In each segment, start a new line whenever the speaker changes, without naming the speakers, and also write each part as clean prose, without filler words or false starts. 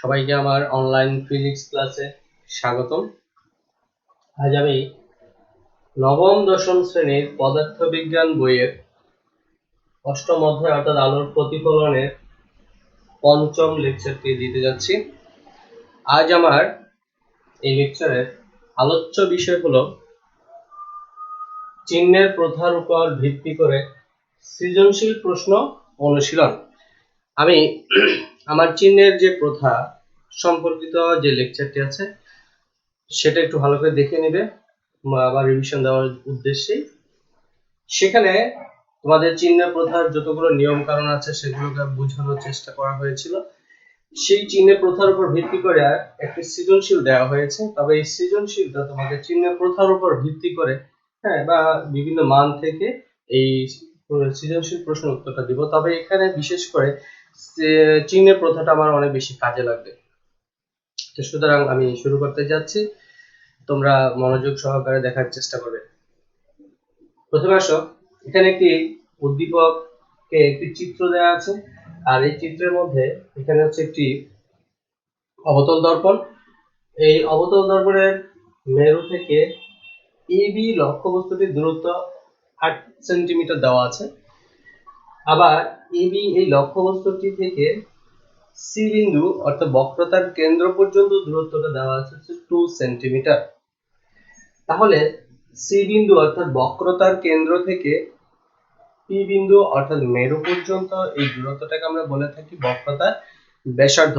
সবাইকে আমার online physics ক্লাসে স্বাগতম। আজ আমি নবম দশম শ্রেণীর পদার্থবিজ্ঞান বইয়ের অষ্টম অধ্যায় অর্থাৎ আলোর প্রতিফলনের পঞ্চম লেকচারটি দিতে যাচ্ছি। আজ আমার এই লেকচারের আলোচ্য বিষয় হলো চিহ্নের প্রথার উপর ভিত্তি করে সৃজনশীল প্রশ্ন অনুশীলন। আমি আমার চিহ্নের যে প্রথা সম্পর্কিত যে লেকচারটি আছে সেটা একটু ভালো করে দেখে নেবে আবার রিভিশন দেওয়ার উদ্দেশ্যে। সেখানে তোমাদের চিহ্নের প্রথার যতগুলো নিয়ম কারণ আছে সেগুলোকে বোঝানোর চেষ্টা করা হয়েছিল। সেই চিহ্নের প্রথার উপর ভিত্তি করে একটি সৃজনশীল দেওয়া হয়েছে, তবে এই সৃজনশীলটা তোমাকে চিহ্নের প্রথার উপর ভিত্তি করে বা বিভিন্ন মান থেকে এই সৃজনশীল প্রশ্নের উত্তরটা দিব। তবে এখানে বিশেষ করে চিহ্নের প্রথাটা আমার অনেক বেশি কাজে লাগবে। তো সুতরাং আমি শুরু করতে যাচ্ছি, তোমরা মনোযোগ সহকারে দেখার চেষ্টা করবে। প্রথমে আসো, এখানে একটি উদ্দীপককে একটি চিত্র দেওয়া আছে, আর এই চিত্রের মধ্যে এখানে হচ্ছে একটি অবতল দর্পণ। এই অবতল দর্পণের মেরু থেকে এবি লক্ষ্যবস্তুটির দূরত্ব 8 সেন্টিমিটার দেওয়া আছে। আবার এবি এই লক্ষ্যবস্তুটি থেকে সি বিন্দু অর্থাৎ বক্রতার কেন্দ্র পর্যন্ত দূরত্বটা দেওয়া আছে 2 সেন্টিমিটার। তাহলে সি বিন্দু অর্থাৎ বক্রতার কেন্দ্র থেকে পি বিন্দু অর্থাৎ মেরু পর্যন্ত এই দূরত্বটাকে আমরা বলে থাকি বক্রতার ব্যাসার্ধ।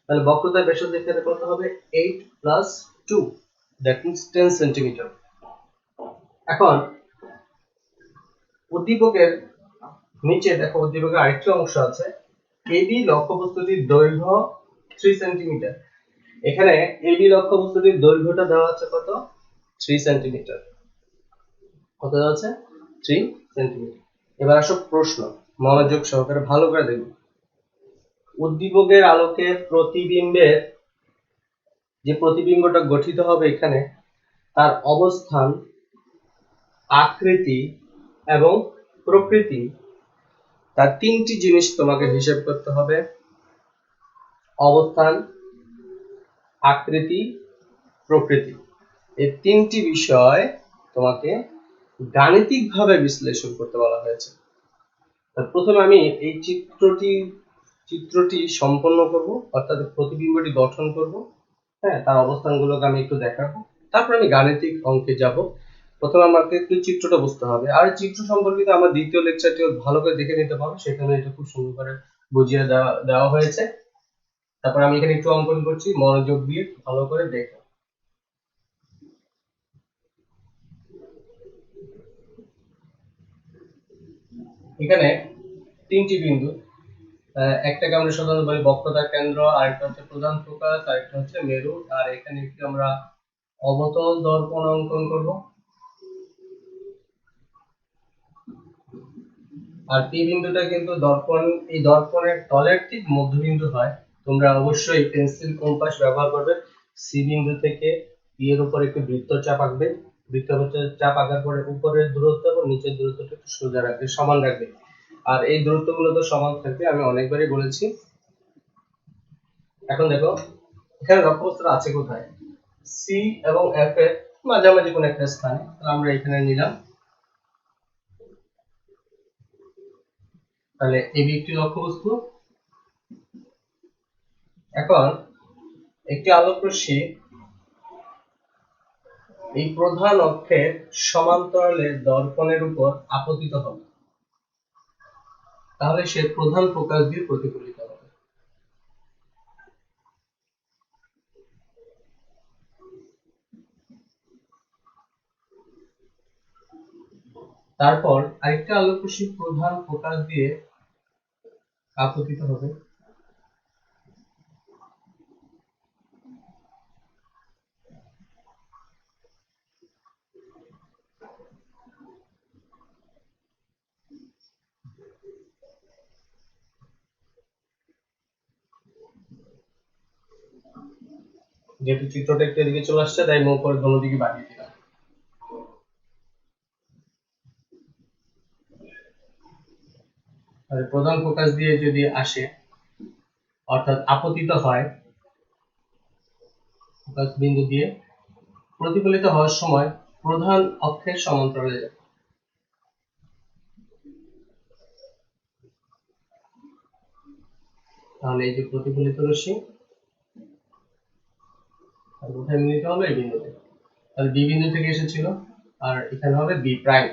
তাহলে বক্রতার ব্যাসার্ধ এখানে কত হবে? 8 + 2, দ্যাট মিন্স 10 সেন্টিমিটার। এখন উদ্দীপকের নিচে দেখো, উদ্দীপকের আরেকটি অংশ আছে, এবি লক্ষ্যবস্তুটির দৈর্ঘ্য 3 সেন্টিমিটার। এখানে এবি লক্ষ্যবস্তুটির দৈর্ঘ্যটা দেওয়া আছে কত? 3 সেন্টিমিটার। কত দেওয়া আছে? 3 সেন্টিমিটার। এবার আসো প্রশ্ন, মনোযোগ সহকারে ভালো করে দেখুন। উদ্দীপকের আলোকে প্রতিবিম্বের যে প্রতিবিম্বটা গঠিত হবে এখানে, তার অবস্থান, আকৃতি এবং প্রকৃতি, তার তিনটি জিনিস তোমাকে হিসাব করতে হবে। অবস্থান, আকৃতি, প্রকৃতি, এই তিনটি বিষয় তোমাকে গাণিতিকভাবে বিশ্লেষণ করতে বলা হয়েছে। প্রথমে আমি এই চিত্রটি সম্পন্ন করব, অর্থাৎ প্রতিবিম্বটি গঠন করব, তার অবস্থানগুলোকে আমি একটু দেখাবো, তারপর আমি গাণিতিক অঙ্কে যাব। প্রথমে আমাকে একটু চিত্রটা বুঝতে হবে, আর চিত্র সম্পর্কিত আমার দ্বিতীয় লেকচারটি ভালো করে দেখে নিতে পারো, সেখানে এটা খুব সুন্দর করে বুঝিয়ে দেওয়া হয়েছে। তারপর আমি এখানে একটু অঙ্কন করছি, মনোযোগ দিয়ে ভালো করে দেখো। এখানে তিনটি বিন্দু, একটাকে আমরা সাধারণত বলি বক্রতার কেন্দ্র, আরেকটা হচ্ছে প্রধান ফোকাস, আরেকটা হচ্ছে মেরু, আর এখানে একটি আমরা অবতল দর্পণ অঙ্কন করব। আর পি বিন্দুটা কিন্তু এই দর্পণের তলের ঠিক মধ্যবিন্দু হয়। তোমরা অবশ্যই পেন্সিল কম্পাস ব্যবহার করবে। সি বিন্দু থেকে পি এর উপর একটি বৃত্তচাপ আঁকবে। বৃত্তচাপ আঁকার পরে উপরের দূরত্ব এবং নিচের দূরত্বটা একটু সোজা রাখবে, সমান রাখবে। আর এই দূরত্বগুলো তো সমান থাকবে, আমি অনেকবারই বলেছি। এখন দেখো, এখানে লক্ষ্যবস্তুটা আছে কোথায়? সি এবং এফ এর মাঝামাঝি কোন একটা স্থানে। আমরা এখানে নিলাম, তাহলে এবি একটি লক্ষ্যবস্তু। এখন একটি আলোক রশ্মি এই প্রধান অক্ষের সমান্তরালে দর্পণের উপর আপতিত হবে, তাহলে সে প্রধান ফোকাস দিয়ে প্রতিফলিত হবে। তারপর আরেকটা আলোক রশ্মি প্রধান ফোকাস দিয়ে আপতিত হবে, যেহেতু চিত্রটা একটু এদিকে চলে আসছে তাই মুখ করে দোনো দিকে বাড়িয়ে দিলাম। প্রধান ফোকাস দিয়ে যদি আসে, অর্থাৎ আপতিত হয় ফোকাস বিন্দু দিয়ে, প্রতিফলিত হওয়ার সময় প্রধান অক্ষের সমান্তরালে যায়। তাহলে এই যে প্রতিফলিত রশ্মি কোথায় মিলিত হবে? এই বিন্দুতে। তাহলে বি বিন্দু থেকে এসেছিল, আর এখানে হবে বি প্রাইম।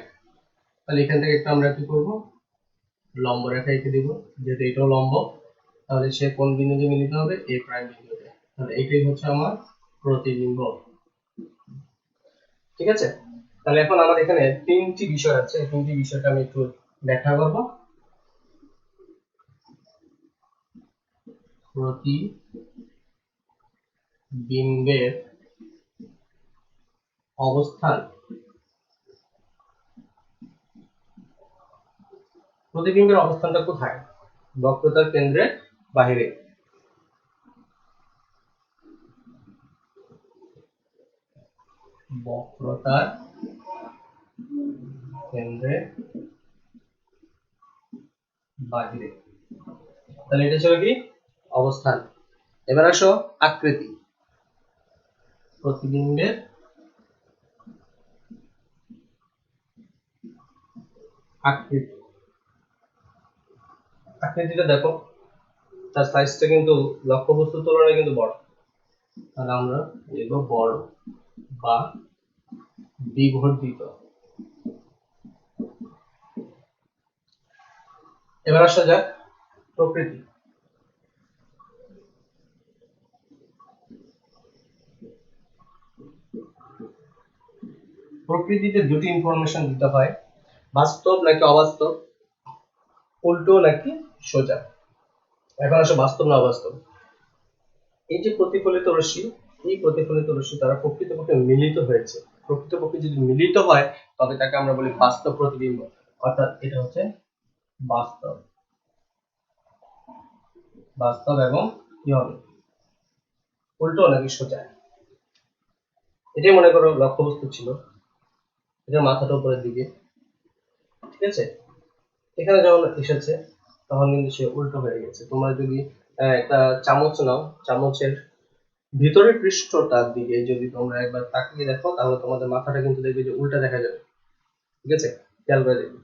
তাহলে এখান থেকে একটু আমরা কি করব, লম্ব রেখা এঁকে দিব, যেহেতু এটাও লম্ব। তাহলে সে কোন বিন্দুতে মিলিত হবে? এ প্রাইম বিন্দুতে। তাহলে এটাই হচ্ছে আমার প্রতিবিম্ব। ঠিক আছে, তাহলে এখন আমার এখানে তিনটি বিষয় আছে, এই তিনটি বিষয়টা আমি একটু ব্যাখ্যা করব। প্রতিবিম্বের অবস্থান, প্রতিবিম্বের অবস্থানটা কোথায়? বক্রতার কেন্দ্রের বাহিরে। বক্রতার কেন্দ্রের বাহিরে। তাহলে এটা ছিল কি? অবস্থান। এবার আসো আকৃতি। প্রতিবিম্বের আকৃতি, আকৃতিটা দেখো, তার সাইজটা কিন্তু লক্ষ্যবস্তুর তুলনায় কিন্তু বড়। তাহলে আমরা লিখব বড় বা বিবর্ধিত। এবার আসা যাক প্রকৃতি। প্রকৃতিতে দুটি ইনফরমেশন দিতে হয়, বাস্তব নাকি অবাস্তব, উল্টো নাকি সোজা। এখন আসো বাস্তব না অবাস্তব। এই যে প্রতিফলিত রশ্মি, এই প্রতিফলিত রশ্মি তারা প্রকৃতপক্ষে মিলিত হয়েছে। প্রকৃতপক্ষে যদি মিলিত হয় তবে তাকে আমরা বলি বাস্তব প্রতিবিম্ব, অর্থাৎ এটা হচ্ছে বাস্তব। বাস্তব এবং কি হবে? উল্টো নাকি সোজা। এটাই মনে করো লক্ষ্যবস্তু ছিল, এটার মাথাটা উপরের দিকে, ঠিক আছে। এখানে যখন এসেছে তখন কিন্তু সে উল্টো হয়ে গেছে। তোমরা যদি একটা চামচ নাও, চামচের ভিতরের পৃষ্ঠটার দিকে যদি তোমরা একবার তাকিয়ে দেখো তাহলে তোমাদের মাথাটা কিন্তু দেখবে যে উল্টা দেখা যাবে, ঠিক আছে, খেয়াল করে দেখবে।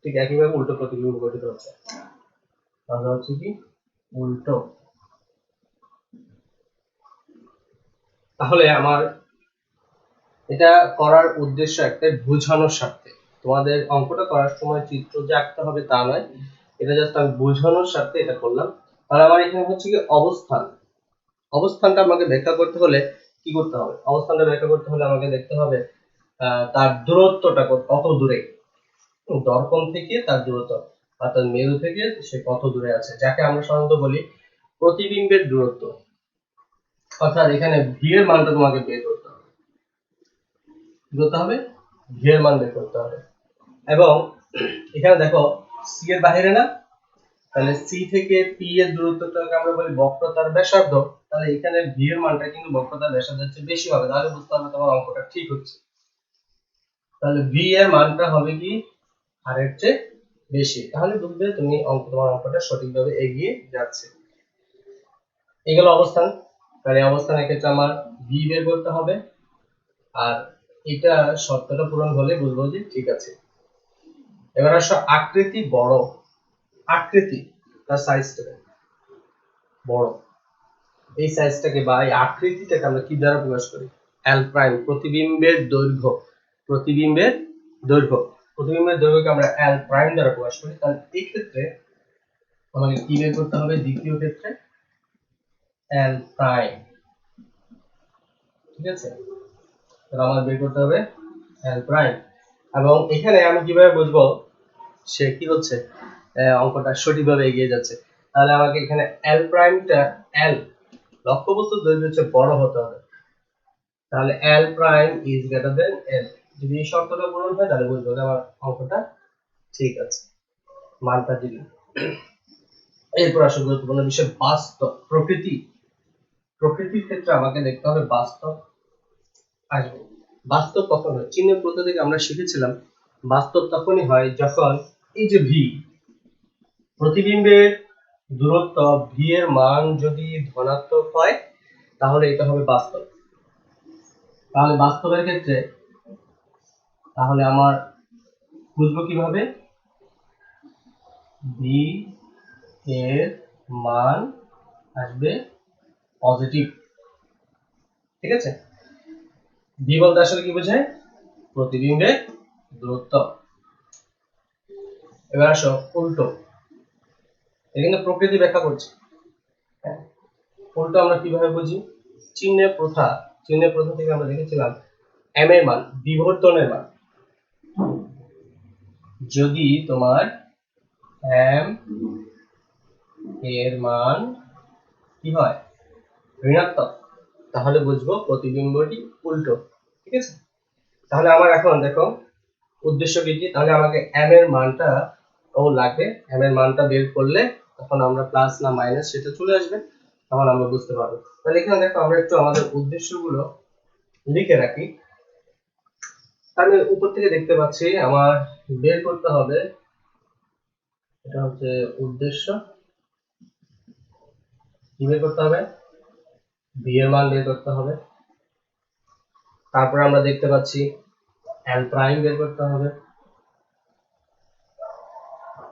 ঠিক একইভাবে উল্টো প্রতিবিম্ব গঠিত হচ্ছে, তাহলে হচ্ছে কি উল্টো। তাহলে আমার এটা করার উদ্দেশ্য একটা, বোঝানোর স্বার্থে। তোমাদের অঙ্কটা করার সময় চিত্র যে আঁকতে হবে তা নয়, এটা জাস্ট আমি বোঝানোর স্বার্থে এটা করলাম। তাহলে আমার এখানে হচ্ছে কি অবস্থান। অবস্থানটা আমাকে ব্যাখ্যা করতে হলে কি করতে হবে? অবস্থানটা ব্যাখ্যা করতে হলে আমাকে দেখতে হবে তার দূরত্বটা কত দূরে, দর্পণ থেকে তার দূরত্ব, অর্থাৎ মেরু থেকে সে কত দূরে আছে, যাকে আমরা সাধারণত বলি প্রতিবিম্বের দূরত্ব। অর্থাৎ এখানে ভি এর মানটা তোমাকে বের করতে হবে, কি করতে হবে? ভি এর মান বের করতে হবে। এবং এখানে দেখো সি এর বাইরে না, তাহলে সি থেকে পি এর দূরত্বটাকে আমরা বলি বক্রতার ব্যাসার্ধ। তাহলে এখানে ভি এর মানটা কিন্তু বক্রতার ব্যাসার্ধের চেয়ে বেশি হবে, তাহলে বুঝতে হবে তোমার অঙ্কটা ঠিক হচ্ছে। তাহলে ভি এর মানটা হবে কি আর এর চেয়ে বেশি, তাহলে বুঝবে তুমি তোমার অঙ্কটা সঠিকভাবে এগিয়ে যাচ্ছে। এগুলো অবস্থান। তাহলে অবস্থানের ক্ষেত্রে আমার ভি বের করতে হবে, আর এটা শর্তটা পূরণ হলে বুঝবো যে ঠিক আছে। এবার আসো আকৃতি বড়। আকৃতি তার সাইজটা বড়, এই সাইজটাকে বা এই আকৃতিটাকে আমরা কি দ্বারা প্রকাশ করি? এল প্রাইম, প্রতিবিম্বের দৈর্ঘ্য। প্রতিবিম্বের দৈর্ঘ্য, প্রতিবিম্বের দৈর্ঘ্যকে আমরা এল প্রাইম দ্বারা প্রকাশ করি। তাহলে এই ক্ষেত্রে আমাকে কি বের করতে হবে? দ্বিতীয় ক্ষেত্রে এল প্রাইম, ঠিক আছে। তাহলে আমার বের করতে হবে এল প্রাইম। এবং এখানে আমি কিভাবে বুঝবো সে কি হচ্ছে, অঙ্কটা সঠিকভাবে এগিয়ে যাচ্ছে? তাহলে আমাকে এখানে এল প্রাইমটা, এল লক্ষ্যবস্তুর দৈর্ঘ্য হচ্ছে বড় হতে হবে। তাহলে এল প্রাইম ইজ গ্রেটার দেন এল, যদি এই শর্তটা পূরণ হয় তাহলে বুঝবো যে আমার অঙ্কটা ঠিক আছে, মানটা দিলাম। এরপর আসলে গুরুত্বপূর্ণ বিষয় বাস্তব। প্রকৃতি, প্রকৃতির ক্ষেত্রে আমাকে দেখতে হবে বাস্তব আসবে। বাস্তব কখন হয়? চিহ্নের প্রথা থেকে আমরা শিখেছিলাম বাস্তব তখনই হয় যখন এই যে ভি, প্রতিবিম্বের দূরত্ব ভি এর মান যদি ধনাত্মক হয় তাহলে এটা হবে বাস্তব। তাহলে বাস্তবের ক্ষেত্রে তাহলে আমার বুঝবো কিভাবে, ভি এর মান আসবে পজিটিভ। ঠিক আছে, ভি বলতে আসলে কি বোঝায়, প্রতিবিম্বের দূরত্ব। এবার আসো উল্টো, এটা কিন্তু প্রকৃতি ব্যাখ্যা করছে। উল্টো আমরা কিভাবে বুঝি, চিহ্নের প্রথা থেকে আমরা দেখেছিলাম এম এর মান, বিবর্তনের মান। যদি তোমার এম এর মান কি হয়, ঋণাত্মক, তাহলে বুঝবো প্রতিবিম্বটি উল্টো। ঠিক আছে, তাহলে আমার এখন দেখো উদ্দেশ্য কি, তাহলে আমাকে এম এর মানটা লাগবে, এম এর মানটা বের করলে তখন আমরা প্লাস না মাইনাস সেটা চলে আসবে, তখন আমরা বুঝতে পারবো। তাহলে এখানে দেখো আমরা একটু আমাদের উদ্দেশ্যগুলো লিখে রাখি। আমি উপর থেকে দেখতে পাচ্ছি আমার বের করতে হবে, এটা হচ্ছে উদ্দেশ্য, কি বের করতে হবে, ভি এর মান বের করতে হবে। তারপরে আমরা দেখতে পাচ্ছি এল প্রাইম বের করতে হবে।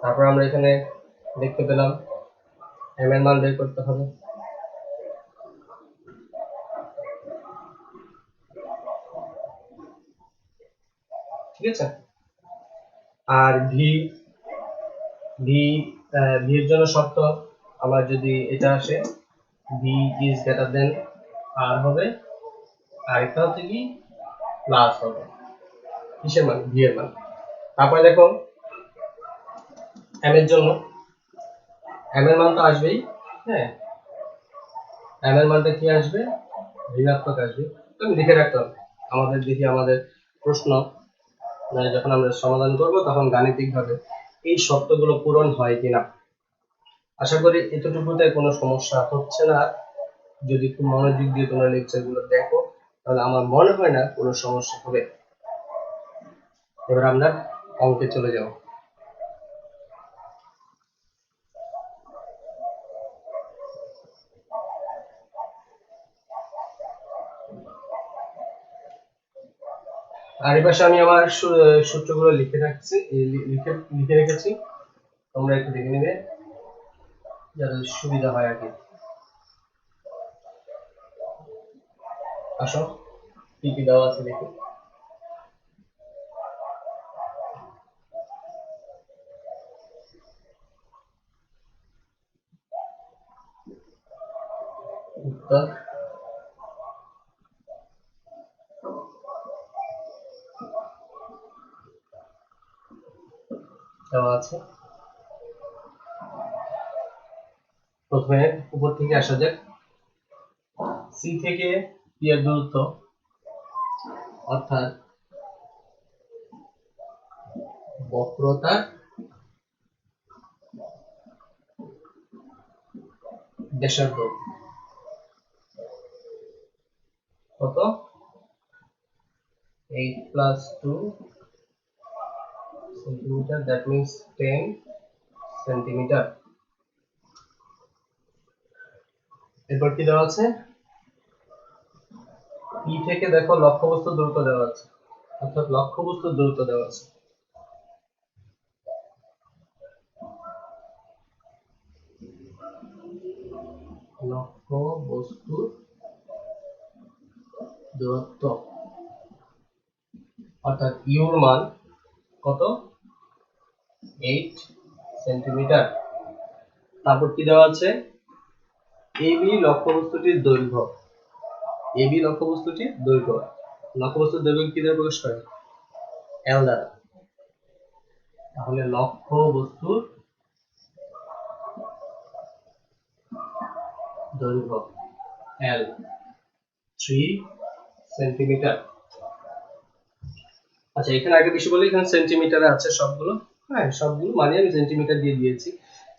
তারপর আমরা এখানে দেখতে পেলাম এম এর মান বের করতে হবে। ঠিক আছে, আর ভি এর জন্য শর্ত আমার যদি এটা আসে, ভি ইজ গ্রেটার দেন আর হবে, আর এটা হচ্ছে কি প্লাস হবে কিসের মান, ভি এর মান। তারপরে দেখো এম এর জন্য এম এর মান তো আসবেই, হ্যাঁ, এম এর মানটা কি আসবে, ঋণাত্মক আসবে। আমি লিখে রাখতাম আমাদের, দেখি আমাদের প্রশ্ন যখন আমরা সমাধান করব তখন গাণিতিকভাবে এই শর্তগুলো পূরণ হয় কিনা। আশা করি এতটুকুতে কোনো সমস্যা হচ্ছে না। যদি খুব মনোযোগ দিয়ে তোমরা লেকচারগুলো দেখো তাহলে আমার মনে হয় না কোনো সমস্যা হবে। এবার আমরা অঙ্কে চলে যাব। আর এই পাশে আমি আমার সূত্রগুলো লিখে রাখছি, লিখে রেখেছি, তোমরা একটু দেখে নেবে যাতে সুবিধা হয় আর কি। আসো কি কি দেওয়া আছে দেখি। উত্তর দেওয়া আছে। প্রথমে উপর থেকে আসা যাক, সি থেকে পি এর দূরত্ব অর্থাৎ বক্রতার ব্যাসার্ধ কত, 8+2 সেন্টিমিটার, দ্যাট মিন্স 10 সেন্টিমিটার। এরপর কি দেওয়া আছে, পি থেকে দেখো লক্ষ্যবস্তুর দূরত্ব দেওয়া আছে, অর্থাৎ লক্ষ্যবস্তুর দূরত্ব দেওয়া আছে। লক্ষ্যবস্তুর দূরত্ব অর্থাৎ ইউর মান কত, 8 সেন্টিমিটার। তারপর কি দেওয়া আছে, এবি লক্ষ্যবস্তুটির দৈর্ঘ্য, এবি লক্ষ্যবস্তুটির দৈর্ঘ্য, লক্ষ্যবস্তুর দৈর্ঘ্য কি দ্বারা প্রকাশ করে, এল দ্বারা। তাহলে লক্ষ্যবস্তুর দৈর্ঘ্য এল 3 সেন্টিমিটার। আচ্ছা এখানে আগে বেশি বলি, এখানে সেন্টিমিটারে আছে সবগুলো, হ্যাঁ সবগুলো মানে আমি সেন্টিমিটার দিয়ে দিয়েছি।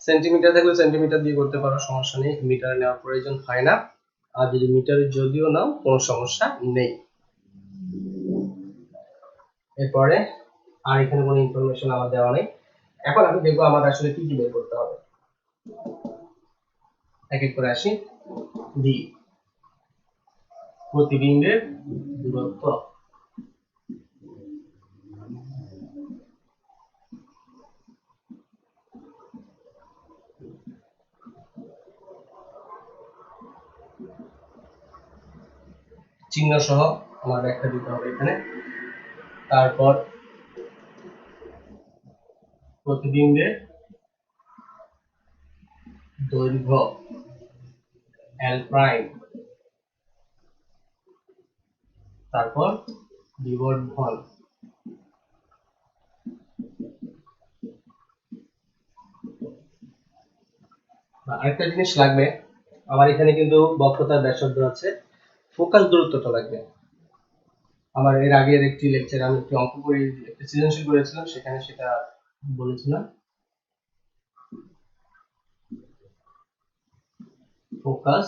সেন্টিমিটার থাকলে সেন্টিমিটার দিয়ে করতে পারো, সমস্যা নেই, মিটারে নেওয়ার প্রয়োজন হয় না। আর যদি মিটারে যদিও নাও কোনো সমস্যা নেই। এরপরে আর এখানে কোনো ইনফরমেশন আমার দেওয়া নেই। এখন আমি দেখবো আমার আসলে কি কি বের করতে হবে। এক এক করে আসি। ডি প্রতিবিম্বের দূরত্ব, চিহ্ন সহ আমার ব্যাখ্যা দিতে হবে এখানে। তারপর প্রতিবিম্বের দৈর্ঘ্য এল প্রাইম, তারপর বিবর্ধন, আরেকটা জিনিস লাগবে আমার এখানে কিন্তু বক্রতার ব্যাসার্ধ আছে, ফোকাস দূরত্বটা লাগবে। আমার এর আগের একটি লেকচারে আমি একটি অঙ্ক করে একটা সৃজনশীল করেছিলাম, সেখানে সেটা বলেছিলাম। ফোকাস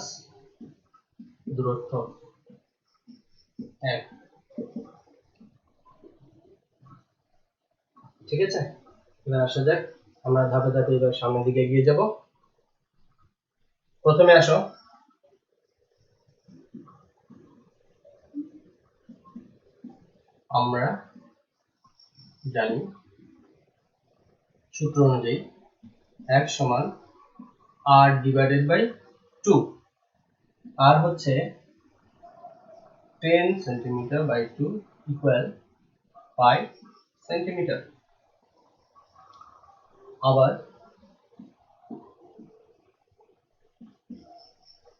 দূরত্ব এক, ঠিক আছে। এবার আসা যাক, আমরা ধাপে ধাপে এবার সামনের দিকে এগিয়ে যাব। প্রথমে আসো আমরা জানি সূত্র অনুযায়ী এক সমান r ডিভাইডেড বাই 2, r হচ্ছে 10 সেন্টিমিটার বাই 2 ইকুয়াল 5 সেন্টিমিটার। আবার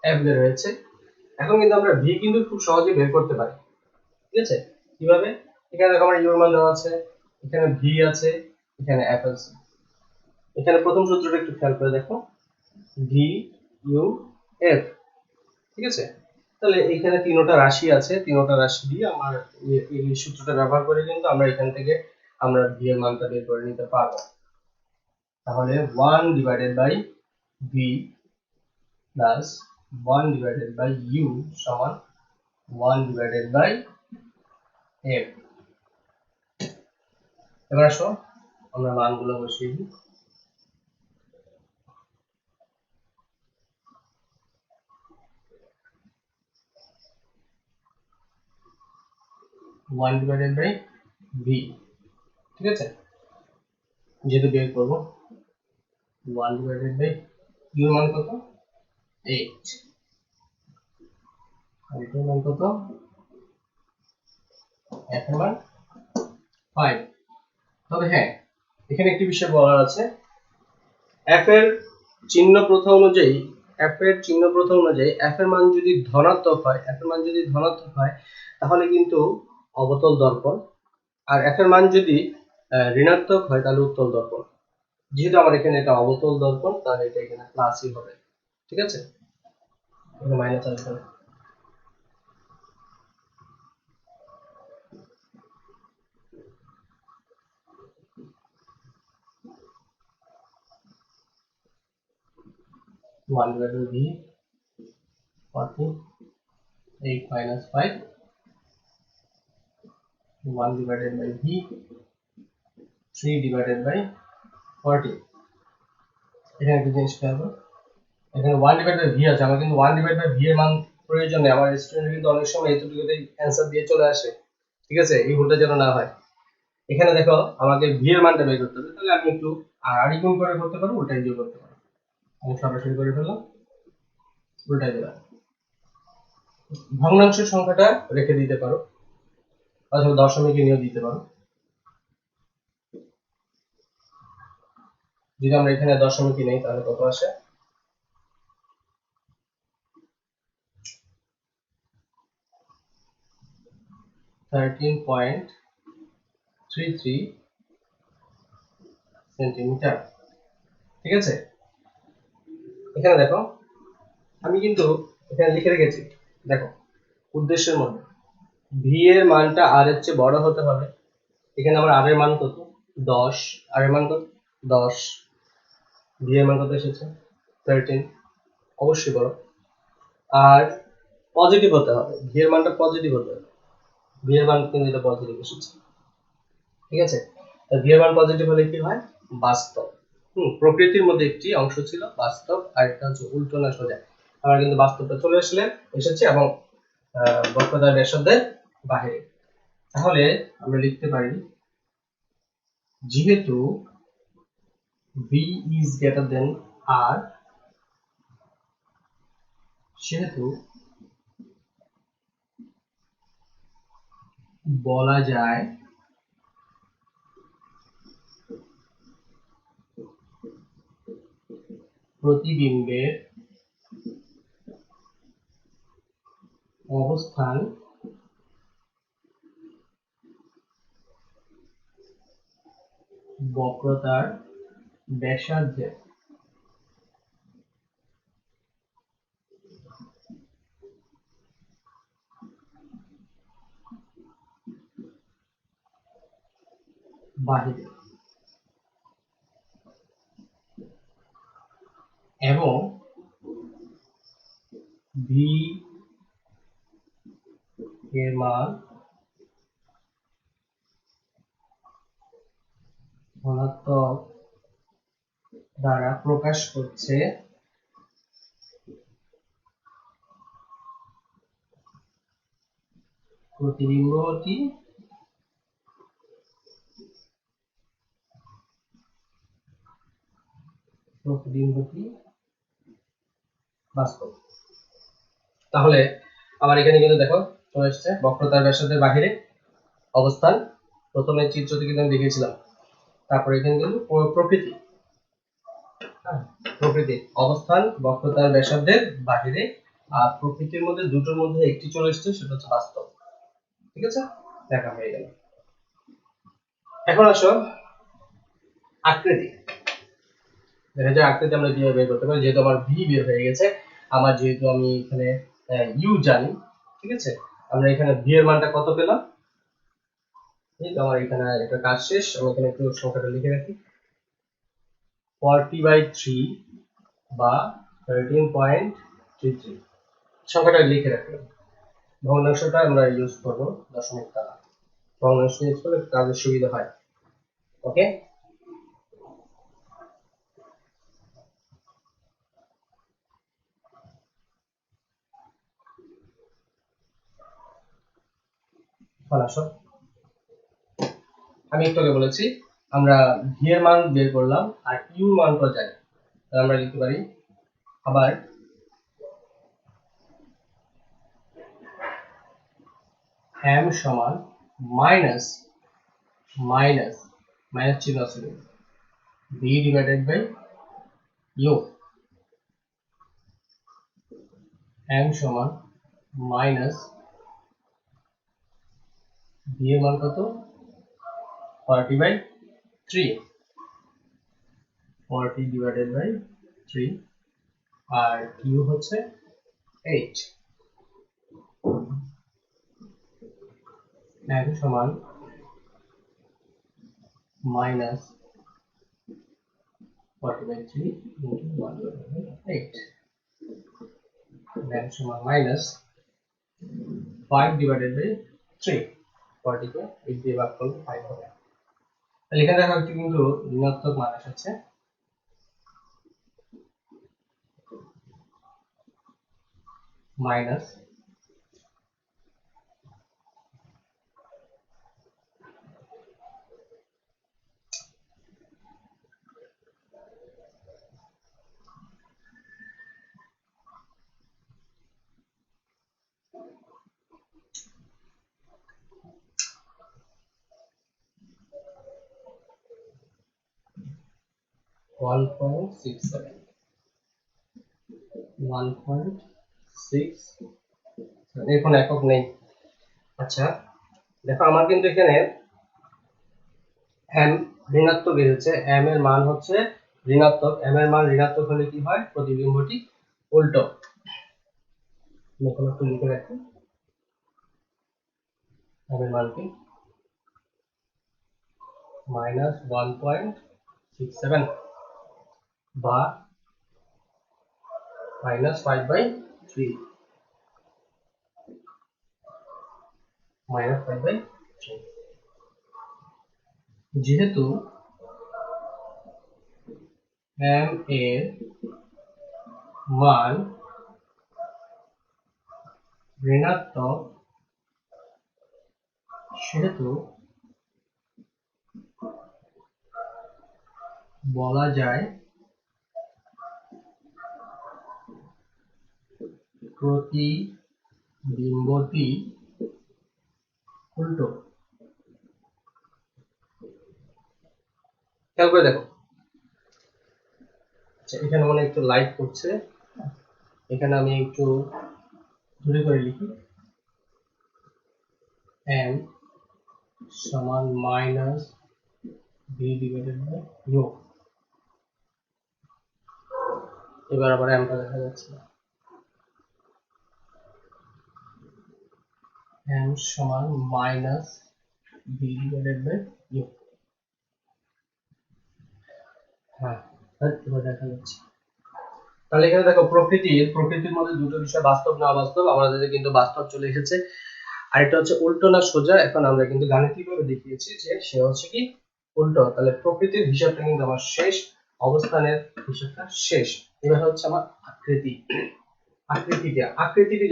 f বের হয়েছে। এখন কিন্তু আমরা v কিন্তু খুব সহজে বের করতে পারি, ঠিক আছে। কিভাবে? এখানে দেখো আমার u এর মান দেওয়া আছে, এখানে v আছে, এখানে f আছে। এখানে প্রথম সূত্রটা একটু খেয়াল করে দেখো, v u f, ঠিক আছে। তাহলে এখানে তিনটা রাশি আছে, তিনটা রাশি দিয়ে আমার এই সূত্রটা ব্যবহার করে কিন্তু আমরা এখান থেকে আমরা v এর মানটা বের করে নিতে পারবো। তাহলে 1 divided by v plus 1 divided by u সমান 1 ডিভাইডেড বাই f। এবার আসো আমরা মানগুলো বসিয়ে দিই। 1 ডিভাইডেড বাই v, ঠিক আছে। যেহেতু বের করবো 1 ডিভাইডেড বাই u এর মান কত 8, আর এটার মান কত, f এর মান 5। তবে হ্যাঁ, এখানে একটি বিষয় বলার আছে, f এর চিহ্ন প্রথা অনুযায়ী f এর মান যদি ধনাত্মক হয় তাহলে কিন্তু অবতল দর্পণ, আর f এর মান যদি ঋণাত্মক হয় তাহলে উত্তল দর্পণ। যেহেতু আমার এখানে এটা অবতল দর্পণ, তাহলে এটা এখানে প্লাসই হবে, ঠিক আছে। এখানে মাইনাস আসবে। 1 divided by v 40, 8 minus 5, 1 divided by v 3 divided by 40। এখানে একটা জিনিস খেয়াল করো, এখানে 1 divided by v আছে, আমার কিন্তু 1 divided by v এর মান প্রয়োজন নেই। আমার স্টুডেন্ট কিন্তু অনেক সময় এতটুকুতেই অ্যানসার দিয়ে চলে আসে, ঠিক আছে। এই ভুলটা যেন না হয়। এখানে দেখো আমাকে v এর মানটা বের করতে হবে, তাহলে আমি একটু আড়াআড়ি গুণ করে করতে পারবো, উল্টাই দিয়ে করতে পারবো। আমি সরাসরি করে ফেললাম, উল্টাই দিলাম। ভগ্নাংশের সংখ্যাটা রেখে দিতে পারো, অথবা দশমিকে নিয়েও দিতে পারো। যদি আমরা এখানে দশমিকে নেই তাহলে কত আসে, 13.33 সেন্টিমিটার, ঠিক আছে। এখানে দেখো আমি কিন্তু এখানে লিখে রেখেছি, দেখো উদ্দেশ্যের মধ্যে v এর মানটা r এর চেয়ে বড় হতে হবে। এখানে আমার r এর মান কত 10, r এর মান কত 10, v এর মান কত এসেছে 13, অবশ্যই বড়। আর পজিটিভ হতে হবে, v এর মানটা পজিটিভ হতে হবে, v এর মান কিন্তু এটা পজিটিভ এসেছে, ঠিক আছে। তো v এর মান পজিটিভ হলে কি হয়, বাস্তব। প্রকৃতির মধ্যে একটি অংশ ছিল বাস্তব, আর একটা হচ্ছে উল্টো না সোজা। আমরা কিন্তু বাস্তবটা চলে এসেছে এবং বক্রতার ব্যাসার্ধের বাহিরে। তাহলে আমরা লিখতে পারি যেহেতু b is greater than r, সেহেতু বলা যায় প্রতিবিম্বের অবস্থান বক্রতার ব্যাসার্ধের বাহিরে এবং v এর মান ধনাত্মক দ্বারা প্রকাশ করছে প্রতিবিম্বটি বাস্তব। তাহলে আমার এখানে কিন্তু দেখো চলে এসেছে বক্রতার ব্যাসার্ধের বাহিরে অবস্থান। প্রথমে চিত্রটি কিন্তু আমি দেখিয়েছিলাম। তারপরে এখানে কিন্তু প্রকৃতি অবস্থান বক্রতার ব্যাসার্ধের বাহিরে, আর প্রকৃতির মধ্যে দুটোর মধ্যে একটি চলে এসেছে, সেটা হচ্ছে বাস্তব। ঠিক আছে, দেখা হয়ে গেল। এখন আসো আকৃতি। দেখা যায় আকৃতি আমরা কিভাবে বের করতে পারি। যেহেতু আমার ভি বের হয়ে গেছে, আমার যেহেতু আমি এখানে ইউ জানি, ঠিক আছে, আমরা এখানে ভি এর মানটা কত পেলাম। আমার এখানে একটা কাজ শেষ, আমি এখানে একটু সংখ্যাটা লিখে রাখি। 40/3 বা 13.33 সংখ্যাটা লিখে রাখলাম। ভগ্নাংশটা আমরা ইউজ করব দশমিক দ্বারা। ভগ্নাংশ ইউজ করলে কাজের সুবিধা হয়। ওকে, আসো আমি একটু আগে বলেছি আমরা ভি এর মান বের করলাম আর ইউ মানটা জানি, তাহলে আমরা লিখতে পারি আবার m সমান মাইনাস মাইনাস মাইনাস চিহ্ন আছে v divided by U. m সমান মাইনাস v এর মান কত 40/3, 40 ডিভাইডেড বাই 3, আর ইউ হচ্ছে 8। m সমান মাইনাস 40/3 into 1/8, m সমান মাইনাস 5 ডিভাইডেড বাই 3, 40 কে 8 দিয়ে ভাগ করলে 5 হবে। তাহলে এখানে দেখা যাচ্ছে কিন্তু ঋণাত্মক মান এসেছে। মাইনাস 1.67, 1.6, এখন একক নেই। আচ্ছা দেখো আমার কিন্তু এখানে m ঋণাত্মক এসেছে, m এর মান হচ্ছে ঋণাত্মক। m এর মান ঋণাত্মক হলে কি হয়, প্রতিবিম্বটি উল্টো। একটু লিখে রাখি m এর মান কি মাইনাস 1.67 বা মাইনাস 5/3, মাইনাস 5/3। যেহেতু m এর মান ঋণাত্মক, সেহেতু বলা যায় প্রতিবিম্বটি উল্টো। খেয়াল করে দেখো, আচ্ছা এখানে মনে একটু লাইট করছে, এখানে আমি একটু দূরে করে লিখি m সমান minus v divided by u। এবার আবার mটা দেখা যাচ্ছে না, m সমান minus v divided by u। হ্যাঁ, এবার দেখা যাচ্ছে। তাহলে এখানে দেখো প্রকৃতির মধ্যে দুটো বিষয়, বাস্তব না অবাস্তব, আমাদের কিন্তু বাস্তব চলে এসেছে। আর এটা হচ্ছে উল্টো না সোজা, এখন আমরা কিন্তু গাণিতিকভাবে দেখিয়েছি যে সে হচ্ছে কি উল্টো। তাহলে প্রকৃতির হিসাবটা কিন্তু আমার শেষ, অবস্থানের হিসাবটা শেষ। এবার হচ্ছে আমার আকৃতিটি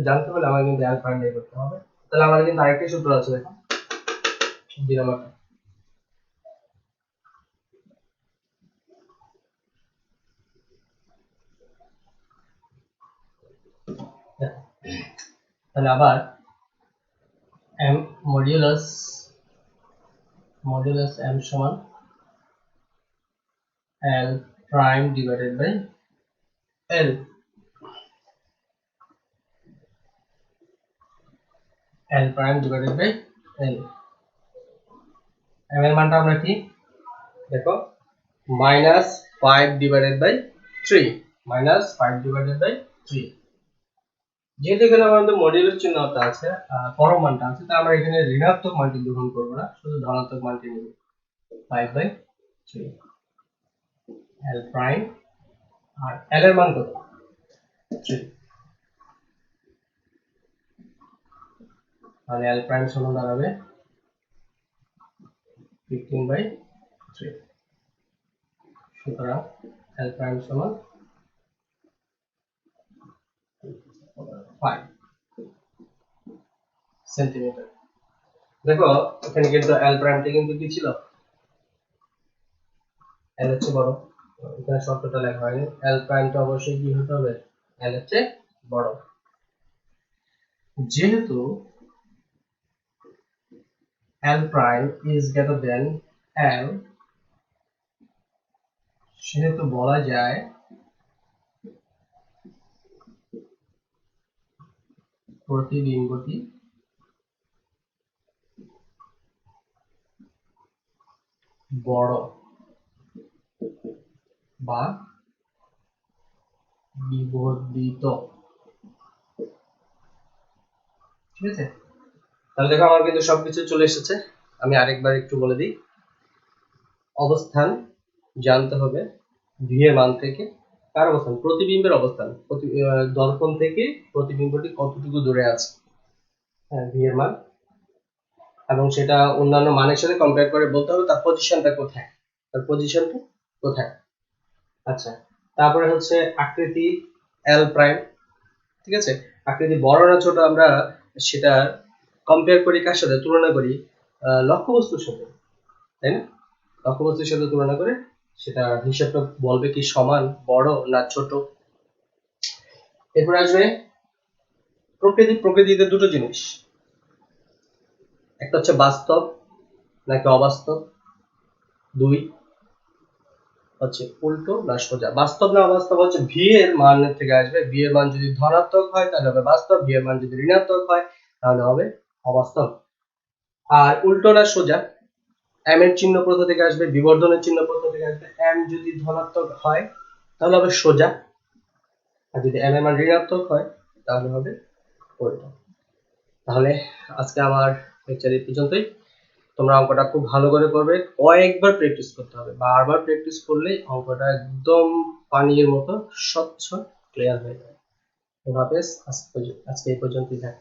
জানতে হলে আমাকে কিন্তু L প্রাইম বের করতে হবে। তাহলে আমাদের কিন্তু আরেকটা সূত্র আছে, দেখো 2 নাম্বারটা। তাহলে আবার m মডিউলাস m সমান L prime divided by L। L prime divided by L। m এর মানটা আমরা কি দেখো minus 5 divided by 3, minus 5 divided by 3। যেহেতু এখানে আমাদের মডিউলের চিহ্নটা আছে, পরম মানটা আছে, তাই আমরা এখানে ঋণাত্মক মানটি গ্রহণ করব না, শুধু ধনাত্মক মানটি নেব, 5 বাই 3 L প্রাইম। আর L এর মান কত? 3। তাহলে L প্রাইম সমান দাঁড়াবে 15 বাই 3। সুতরাং L প্রাইম সমান 5 সেন্টিমিটার। দেখো এখানে কিন্তু L প্রাইমটা কিন্তু কি ছিল, L হচ্ছে বড়, এখানে শর্তটা লেখা হয়নি। L প্রাইমটা অবশ্যই কি হতে হবে, L হচ্ছে বড়। যেহেতু L prime is greater than L, সেহেতু বলা যায় প্রতিবিম্বটি বড় বা বিবর্ধিত। ঠিক আছে, তাহলে দেখো আমার কিন্তু সবকিছু চলে এসেছে। আমি আরেকবার একটু বলে দিই, অবস্থান জানতে হবে v এর মান থেকে। কার অবস্থান? প্রতিবিম্বের অবস্থান। দর্পণ থেকে প্রতিবিম্বটি কতটুকু দূরে আছে, হ্যাঁ v এর মান, এবং সেটা অন্যান্য মানের সাথে কম্পেয়ার করে বলতে হবে তার পজিশনটা কোথায়, আচ্ছা, তারপরে হচ্ছে আকৃতি L প্রাইম। ঠিক আছে, আকৃতি বড় না ছোট আমরা সেটা কম্পেয়ার করি কার সাথে, তুলনা করি লক্ষ্যবস্তুর সাথে, তাই না? লক্ষ্যবস্তুর সাথে তুলনা করে সেটা হিসাবটা বলবে কি সমান, বড় না ছোট। এরপর আসবে প্রকৃতিতে দুটো জিনিস, একটা হচ্ছে বাস্তব নাকি অবাস্তব, 2 হচ্ছে উল্টো না সোজা। বাস্তব না অবাস্তব হচ্ছে v এর মান থেকে আসবে, v এর মান যদি ধনাত্মক হয় তাহলে হবে বাস্তব, v এর মান যদি ঋণাত্মক হয় তাহলে হবে অবাস্তব। আর উল্টো না সোজা, m এর চিহ্ন কোথা থেকে আসবে, বিবর্ধনের চিহ্ন কোথা থেকে আসবে, m যদি ধনাত্মক হয় তাহলে হবে সোজা, আর যদি m এর মান ঋণাত্মক হয় তাহলে হবে উল্টো। তাহলে আজকে আমার লেকচার এই পর্যন্তই। তোমরা অঙ্কটা খুব ভালো করে করবে, কয়েকবার প্র্যাকটিস করতে হবে, বারবার প্র্যাকটিস করলে অঙ্কটা একদম পানির মতো স্বচ্ছ ক্লিয়ার হয়ে যাবে। আজকে এই পর্যন্তই থাক।